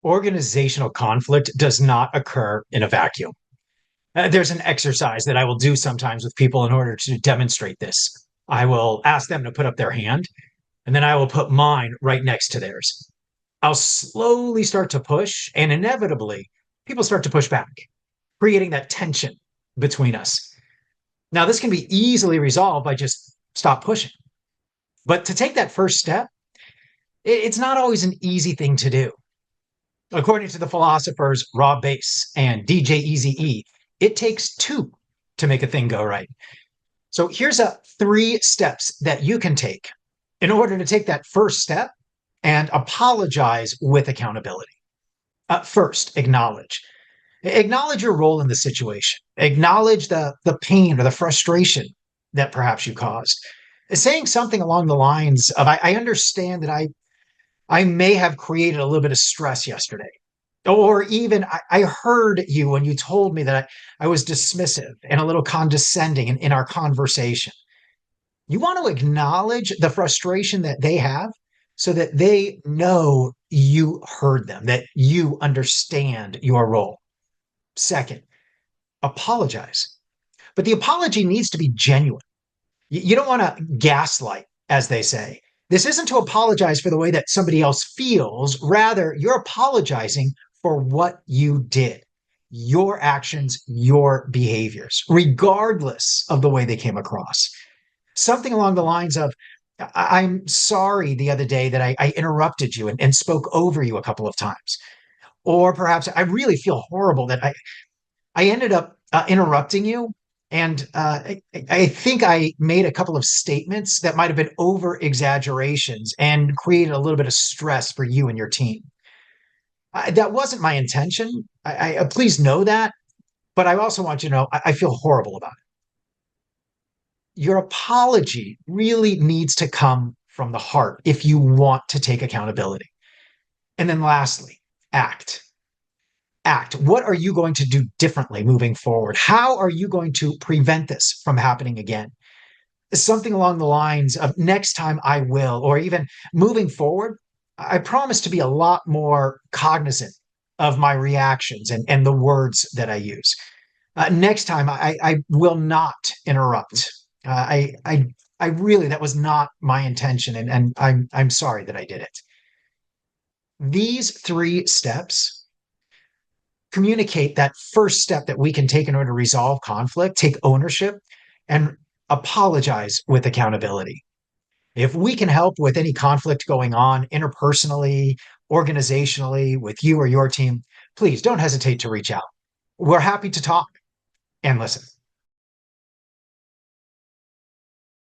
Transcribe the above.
Organizational conflict does not occur in a vacuum. There's an exercise that I will do sometimes with people in order to demonstrate this. I will ask them to put up their hand, and then I will put mine right next to theirs. I'll slowly start to push, and inevitably, people start to push back, creating that tension between us. Now, this can be easily resolved by just stop pushing. But to take that first step, it's not always an easy thing to do. According to the philosophers Rob Base and DJ Eazy-E, it takes two to make a thing go right. So here's three steps that you can take in order to take that first step and apologize with accountability. First, acknowledge. Acknowledge your role in the situation. Acknowledge the pain or the frustration that perhaps you caused. Saying something along the lines of, I understand that I may have created a little bit of stress yesterday. Or even, I heard you when you told me that I was dismissive and a little condescending in our conversation. You want to acknowledge the frustration that they have so that they know you heard them, that you understand your role. Second, apologize. But the apology needs to be genuine. You don't want to gaslight, as they say. This isn't to apologize for the way that somebody else feels. Rather, you're apologizing for what you did, your actions, your behaviors, regardless of the way they came across. Something along the lines of, I'm sorry the other day that I interrupted you and spoke over you a couple of times. Or perhaps I really feel horrible that I ended up interrupting you. And I think I made a couple of statements that might have been over exaggerations and created a little bit of stress for you and your team. That wasn't my intention. Please know that. But I also want you to know I feel horrible about it. Your apology really needs to come from the heart if you want to take accountability. And then lastly, act. Act. What are you going to do differently moving forward? How are you going to prevent this from happening again? Something along the lines of next time I will, or even moving forward, I promise to be a lot more cognizant of my reactions and the words that I use. Next time I will not interrupt. I really, that was not my intention. And I'm sorry that I did it. These three steps communicate that first step that we can take in order to resolve conflict, take ownership, and apologize with accountability. If we can help with any conflict going on interpersonally, organizationally, with you or your team, please don't hesitate to reach out. We're happy to talk and listen.